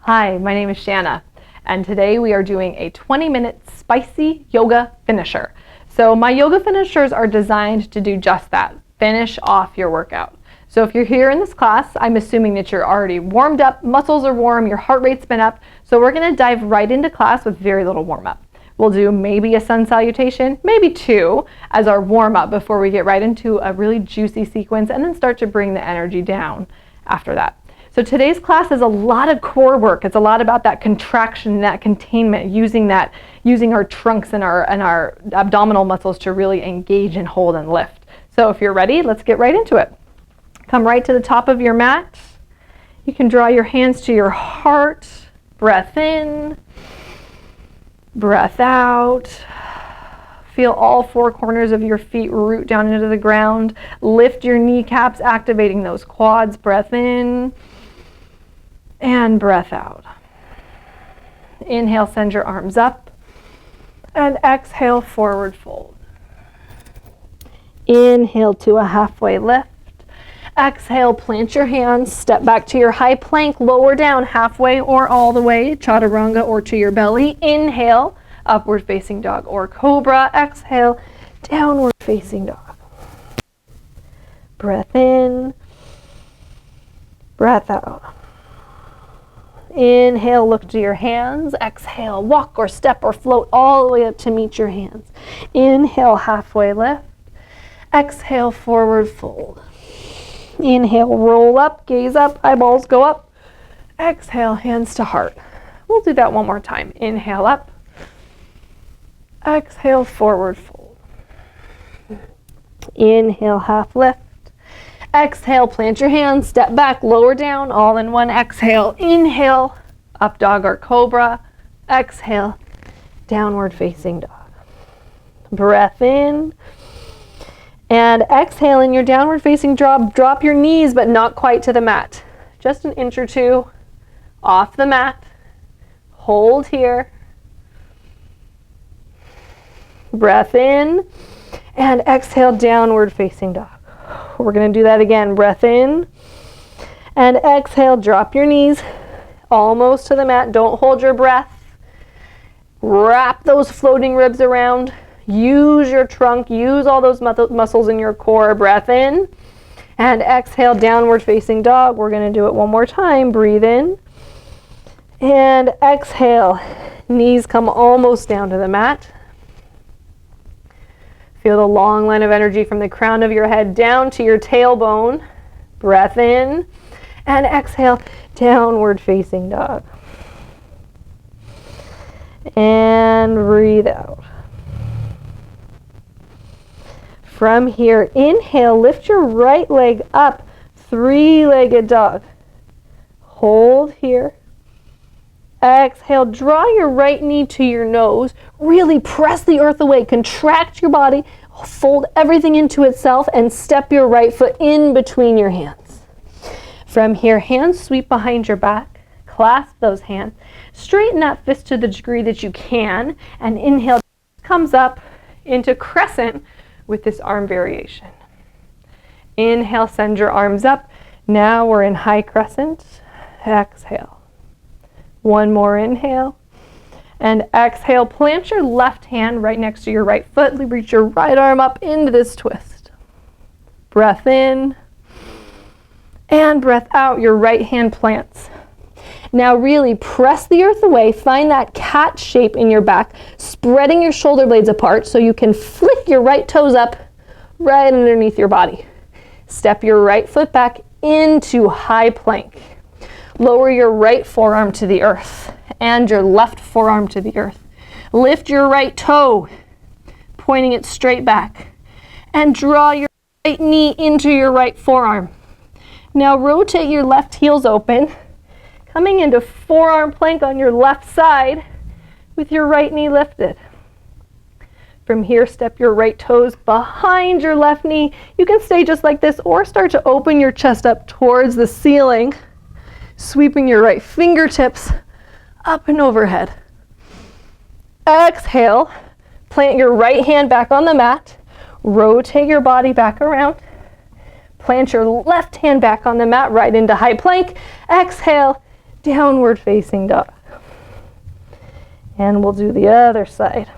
Hi, my name is Shanna, and today we are doing a 20-minute spicy yoga finisher. So my yoga finishers are designed to do just that, finish off your workout. So if you're here in this class, I'm assuming that you're already warmed up, muscles are warm, your heart rate's been up, so we're gonna dive right into class with very little warm up. We'll do maybe a sun salutation, maybe two, as our warm up before we get right into a really juicy sequence and then start to bring the energy down after that. So today's class is a lot of core work. It's a lot about that contraction, that containment, using our trunks and our abdominal muscles to really engage and hold and lift. So if you're ready, let's get right into it. Come right to the top of your mat. You can draw your hands to your heart. Breath in, breath out. Feel all four corners of your feet root down into the ground. Lift your kneecaps, activating those quads. Breath in and breath out. Inhale, send your arms up, and exhale, forward fold. Inhale to a halfway lift. Exhale, plant your hands, step back to your high plank, lower down halfway or all the way, chaturanga or to your belly. Inhale, upward facing dog or cobra. Exhale, downward facing dog. Breath in, breath out. Inhale, look to your hands. Exhale, walk or step or float all the way up to meet your hands. Inhale, halfway lift. Exhale, forward fold. Inhale, roll up, gaze up, eyeballs go up. Exhale, hands to heart. We'll do that one more time. Inhale up. Exhale, forward fold. Inhale, half lift. Exhale, plant your hands, step back, lower down, all in one. Exhale, inhale, up dog or cobra. Exhale, downward facing dog. Breath in. And exhale in your downward facing dog. Drop your knees, but not quite to the mat. Just an inch or two off the mat. Hold here. Breath in. And exhale, downward facing dog. We're going to do that again. Breath in and exhale. Drop your knees almost to the mat. Don't hold your breath. Wrap those floating ribs around. Use your trunk. Use all those muscles in your core. Breath in and exhale, downward facing dog. We're going to do it one more time. Breathe in and exhale. Knees come almost down to the mat. Feel the long line of energy from the crown of your head down to your tailbone. Breath in and exhale, downward facing dog. And breathe out. From here, inhale, lift your right leg up, three-legged dog. Hold here. Exhale, draw your right knee to your nose. Really press the earth away. Contract your body. Fold everything into itself and step your right foot in between your hands. From here, hands sweep behind your back. Clasp those hands. Straighten that fist to the degree that you can. And inhale, comes up into crescent with this arm variation. Inhale, send your arms up. Now we're in high crescent. Exhale. One more inhale. And exhale, plant your left hand right next to your right foot. Reach your right arm up into this twist. Breath in. And breath out, your right hand plants. Now really press the earth away. Find that cat shape in your back, spreading your shoulder blades apart so you can flick your right toes up right underneath your body. Step your right foot back into high plank. Lower your right forearm to the earth and your left forearm to the earth. Lift your right toe, pointing it straight back. And draw your right knee into your right forearm. Now rotate your left heels open, coming into forearm plank on your left side with your right knee lifted. From here, step your right toes behind your left knee. You can stay just like this or start to open your chest up towards the ceiling, sweeping your right fingertips up and overhead. Exhale, plant your right hand back on the mat, rotate your body back around, plant your left hand back on the mat right into high plank. Exhale, downward facing dog. And we'll do the other side.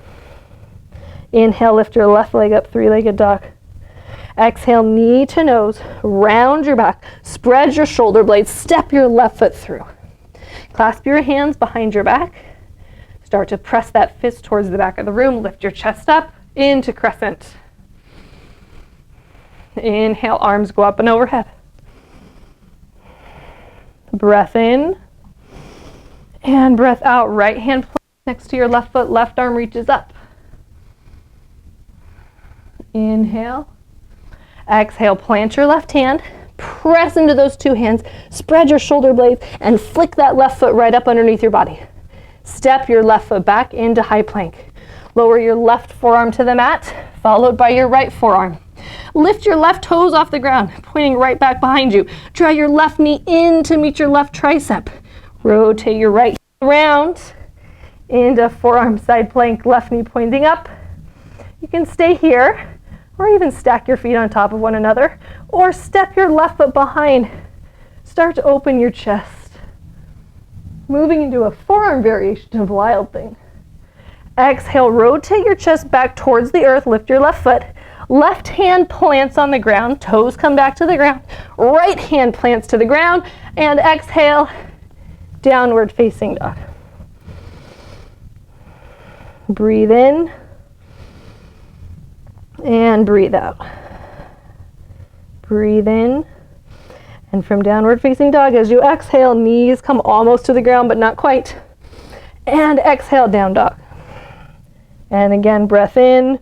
Inhale, lift your left leg up, three-legged dog. Exhale, knee to nose, round your back, spread your shoulder blades, step your left foot through. Clasp your hands behind your back. Start to press that fist towards the back of the room. Lift your chest up into crescent. Inhale, arms go up and overhead. Breath in. And breath out. Right hand next to your left foot, left arm reaches up. Inhale. Exhale, plant your left hand. Press into those two hands. Spread your shoulder blades and flick that left foot right up underneath your body. Step your left foot back into high plank. Lower your left forearm to the mat, followed by your right forearm. Lift your left toes off the ground, pointing right back behind you. Draw your left knee in to meet your left tricep. Rotate your right heel around into forearm side plank, left knee pointing up. You can stay here, or even stack your feet on top of one another, or step your left foot behind. Start to open your chest. Moving into a forearm variation of Wild Thing. Exhale, rotate your chest back towards the earth, lift your left foot. Left hand plants on the ground, toes come back to the ground. Right hand plants to the ground, and exhale, downward facing dog. Breathe in. And breathe out. Breathe in. And from downward facing dog, as you exhale, knees come almost to the ground, but not quite. And exhale, down dog. And again, breath in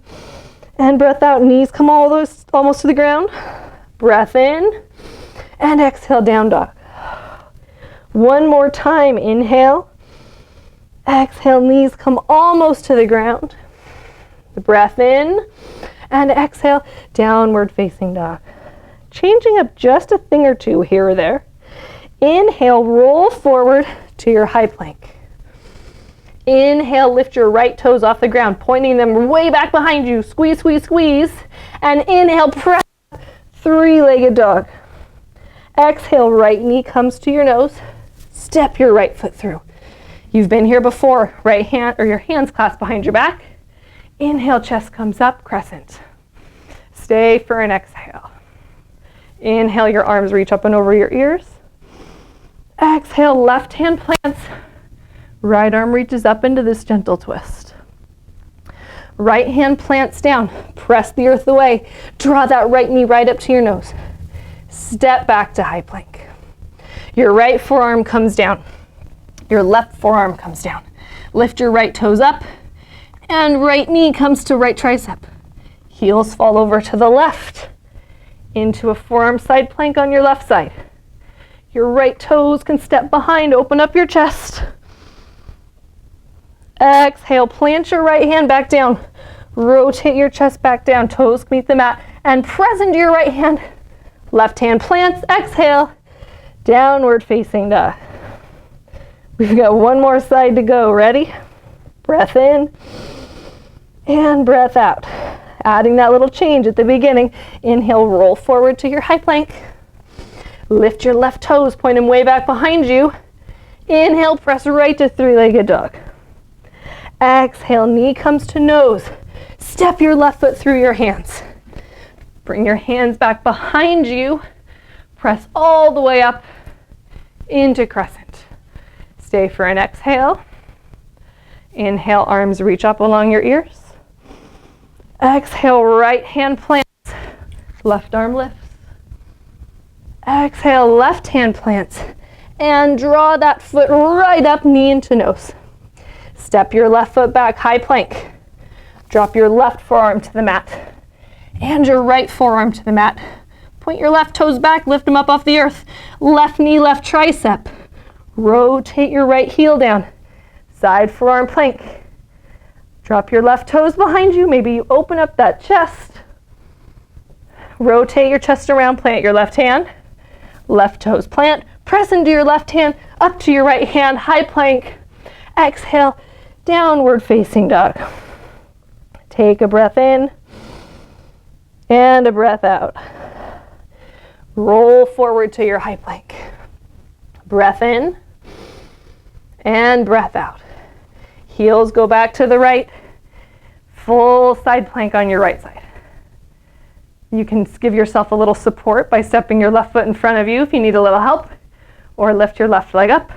and breath out. Knees come almost to the ground. Breath in and exhale, down dog. One more time. Inhale. Exhale, knees come almost to the ground. Breath in. And exhale, downward facing dog. Changing up just a thing or two here or there. Inhale, roll forward to your high plank. Inhale, lift your right toes off the ground, pointing them way back behind you. Squeeze, squeeze, squeeze. And inhale, press, three-legged dog. Exhale, right knee comes to your nose. Step your right foot through. You've been here before. Right hand, or your hands clasped behind your back. Inhale, chest comes up, crescent. Stay for an exhale. Inhale, your arms reach up and over your ears. Exhale, left hand plants. Right arm reaches up into this gentle twist. Right hand plants down. Press the earth away. Draw that right knee right up to your nose. Step back to high plank. Your right forearm comes down. Your left forearm comes down. Lift your right toes up. And right knee comes to right tricep. Heels fall over to the left. Into a forearm side plank on your left side. Your right toes can step behind, open up your chest. Exhale, plant your right hand back down. Rotate your chest back down, toes meet the mat, and press into your right hand. Left hand plants, exhale, downward facing dog. We've got one more side to go. Ready? Breath in and breath out. Adding that little change at the beginning. Inhale, roll forward to your high plank. Lift your left toes, point them way back behind you. Inhale, press right to three-legged dog. Exhale, knee comes to nose. Step your left foot through your hands. Bring your hands back behind you. Press all the way up into crescent. Stay for an exhale. Inhale, arms reach up along your ears. Exhale, right hand plants. Left arm lifts. Exhale, left hand plants. And draw that foot right up, knee into nose. Step your left foot back, high plank. Drop your left forearm to the mat. And your right forearm to the mat. Point your left toes back, lift them up off the earth. Left knee, left tricep. Rotate your right heel down. Side forearm plank. Drop your left toes behind you. Maybe you open up that chest. Rotate your chest around, plant your left hand. Left toes plant. Press into your left hand, up to your right hand, high plank. Exhale, downward facing dog. Take a breath in and a breath out. Roll forward to your high plank. Breath in And breath out. Heels go back to the right. Full side plank on your right side. You can give yourself a little support by stepping your left foot in front of you if you need a little help, or lift your left leg up.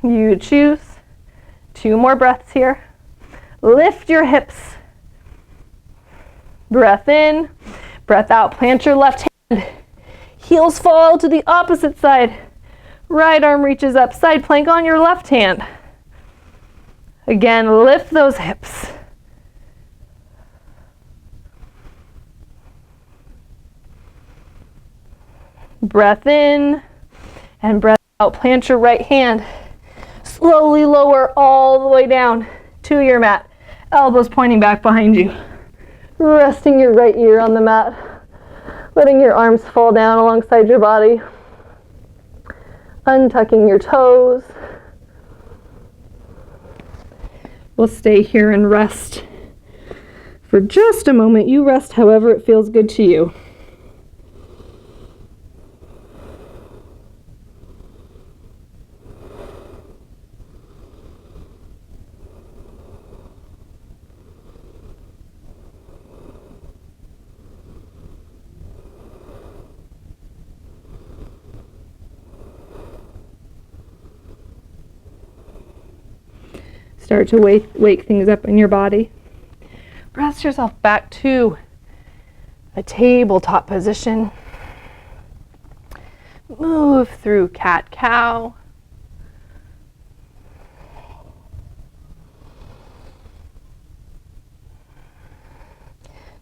You choose. 2 more breaths here. Lift your hips. Breath in, breath out. Plant your left hand. Heels fall to the opposite side. Right arm reaches up, side plank on your left hand. Again, lift those hips. Breath in and breath out. Plant your right hand. Slowly lower all the way down to your mat. Elbows pointing back behind you. Resting your right ear on the mat. Letting your arms fall down alongside your body. Untucking your toes. We'll stay here and rest for just a moment. You rest however it feels good to you. Start to wake things up in your body. Press yourself back to a tabletop position. Move through cat-cow.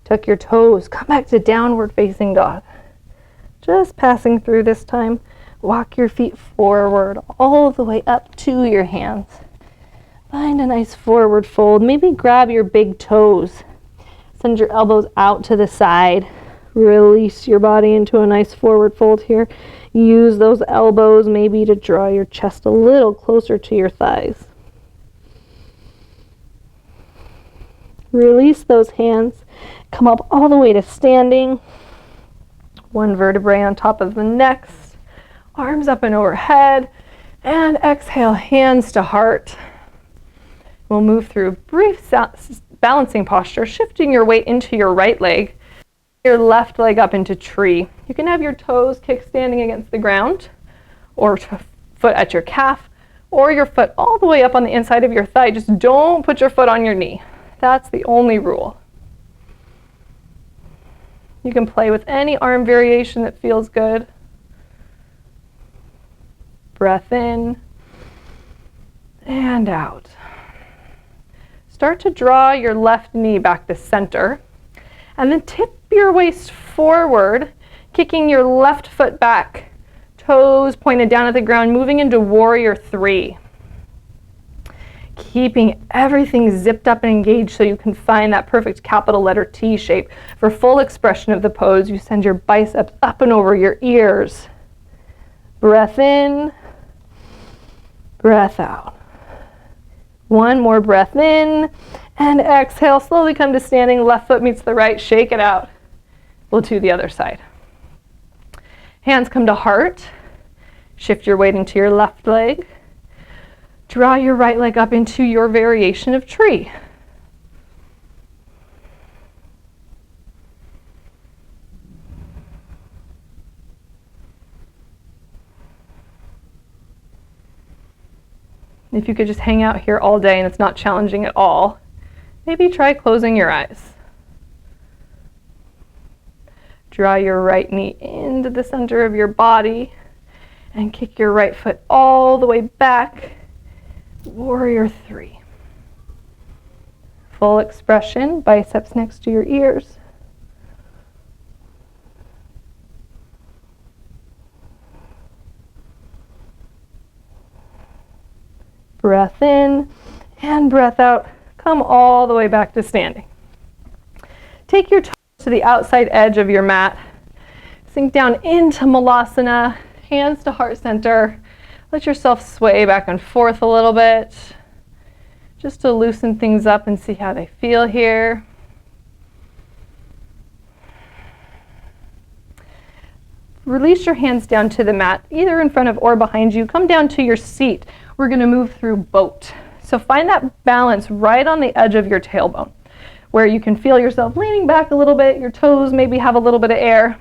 Tuck your toes. Come back to downward facing dog. Just passing through this time. Walk your feet forward all the way up to your hands. Find a nice forward fold. Maybe grab your big toes. Send your elbows out to the side. Release your body into a nice forward fold here. Use those elbows maybe to draw your chest a little closer to your thighs. Release those hands. Come up all the way to standing. One vertebrae on top of the next. Arms up and overhead. And exhale, hands to heart. We'll move through a brief balancing posture, shifting your weight into your right leg, your left leg up into tree. You can have your toes kickstanding against the ground, or foot at your calf, or your foot all the way up on the inside of your thigh. Just don't put your foot on your knee. That's the only rule. You can play with any arm variation that feels good. Breath in and out. Start to draw your left knee back to center, and then tip your waist forward, kicking your left foot back, toes pointed down at the ground, moving into warrior 3. Keeping everything zipped up and engaged so you can find that perfect capital letter T shape. For full expression of the pose, you send your biceps up and over your ears. Breath in, breath out. One more breath in, and exhale. Slowly come to standing. Left foot meets the right. Shake it out. We'll do the other side. Hands come to heart. Shift your weight into your left leg. Draw your right leg up into your variation of tree. If you could just hang out here all day and it's not challenging at all, maybe try closing your eyes. Draw your right knee into the center of your body and kick your right foot all the way back. Warrior 3. Full expression, biceps next to your ears. Breath in and breath out. Come all the way back to standing. Take your toes to the outside edge of your mat. Sink down into Malasana, hands to heart center. Let yourself sway back and forth a little bit, just to loosen things up and see how they feel here. release your hands down to the mat, either in front of or behind you. Come down to your seat. We're going to move through boat. So find that balance right on the edge of your tailbone, where you can feel yourself leaning back a little bit, your toes maybe have a little bit of air.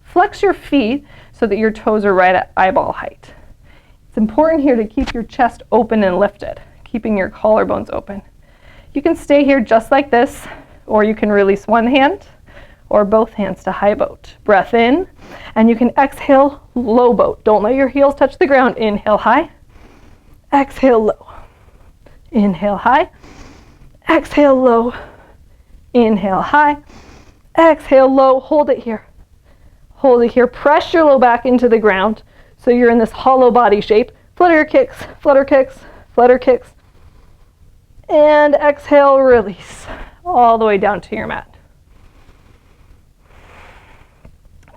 Flex your feet so that your toes are right at eyeball height. It's important here to keep your chest open and lifted, keeping your collarbones open. You can stay here just like this, or you can release one hand or both hands to high boat. Breath in, and you can exhale, low boat. Don't let your heels touch the ground. Inhale high, exhale low. Inhale high, exhale low. Inhale high, exhale low. Hold it here. Hold it here. Press your low back into the ground so you're in this hollow body shape. Flutter kicks, flutter kicks, flutter kicks. And exhale, release all the way down to your mat.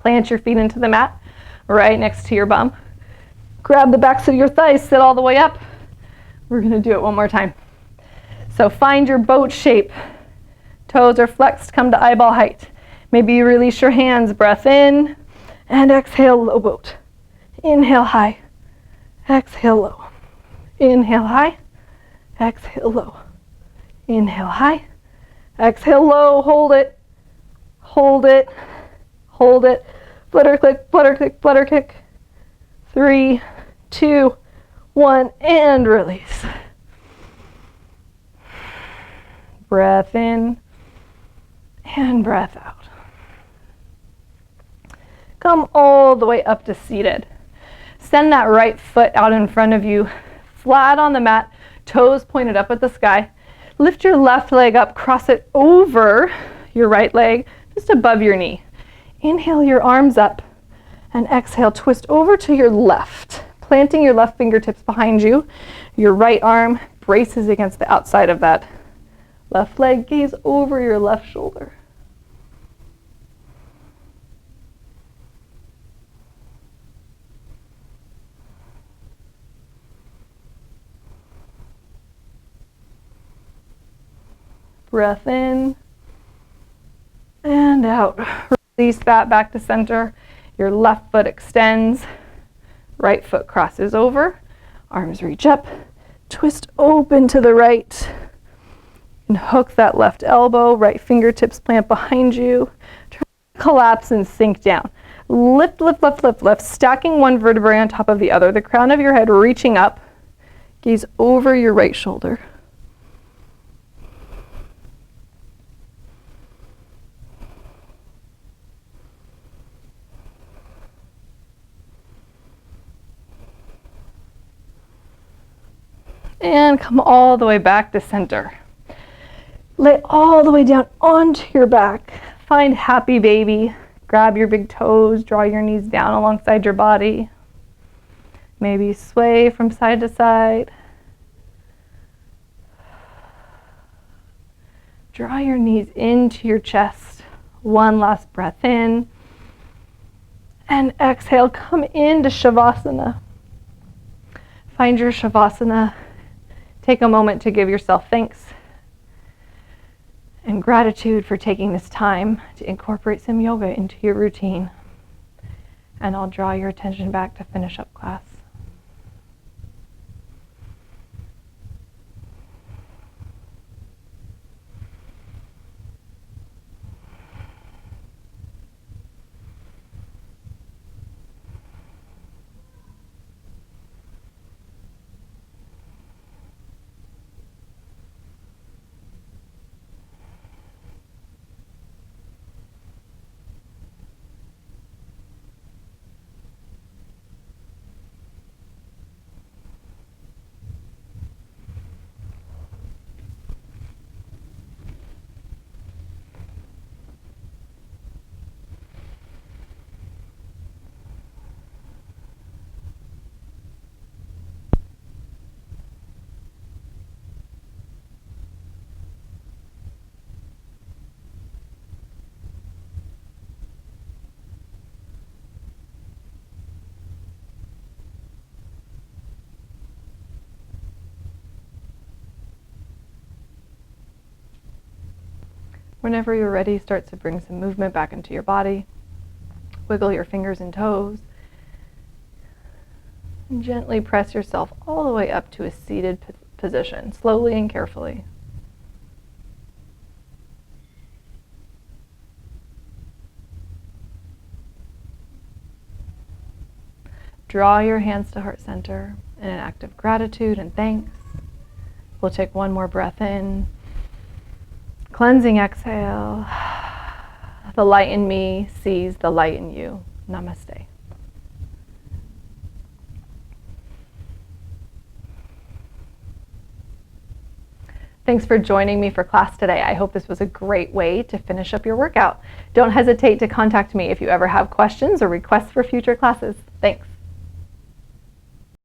Plant your feet into the mat right next to your bum. Grab the backs of your thighs, sit all the way up. We're going to do it one more time. So find your boat shape. Toes are flexed, come to eyeball height. Maybe you release your hands, breath in, and exhale, low boat. Inhale high, exhale low. Inhale high, exhale low. Inhale high, exhale low, hold it, hold it, hold it. Flutter click, flutter click, flutter kick. 3, 2, 1, and release. Breath in and breath out. Come all the way up to seated. Send that right foot out in front of you, flat on the mat, toes pointed up at the sky. Lift your left leg up, cross it over your right leg, just above your knee. Inhale your arms up, and exhale, twist over to your left, planting your left fingertips behind you. Your right arm braces against the outside of that left leg. Gaze over your left shoulder. Breath in and out. Release that back to center. Your left foot extends. Right foot crosses over. Arms reach up. Twist open to the right. And hook that left elbow. Right fingertips plant behind you. Try to collapse and sink down. Lift, lift, lift, lift, lift. Stacking one vertebrae on top of the other. The crown of your head reaching up. Gaze over your right shoulder. And come all the way back to center. Lay all the way down onto your back. Find happy baby. Grab your big toes, draw your knees down alongside your body. Maybe sway from side to side. Draw your knees into your chest. One last breath in. And exhale, come into Shavasana. Find your Shavasana. Take a moment to give yourself thanks and gratitude for taking this time to incorporate some yoga into your routine. And I'll draw your attention back to finish up class. Whenever you're ready, start to bring some movement back into your body. Wiggle your fingers and toes. And gently press yourself all the way up to a seated position, slowly and carefully. Draw your hands to heart center in an act of gratitude and thanks. We'll take one more breath in. Cleansing exhale. The light in me sees the light in you. Namaste. Thanks for joining me for class today. I hope this was a great way to finish up your workout. Don't hesitate to contact me if you ever have questions or requests for future classes. Thanks.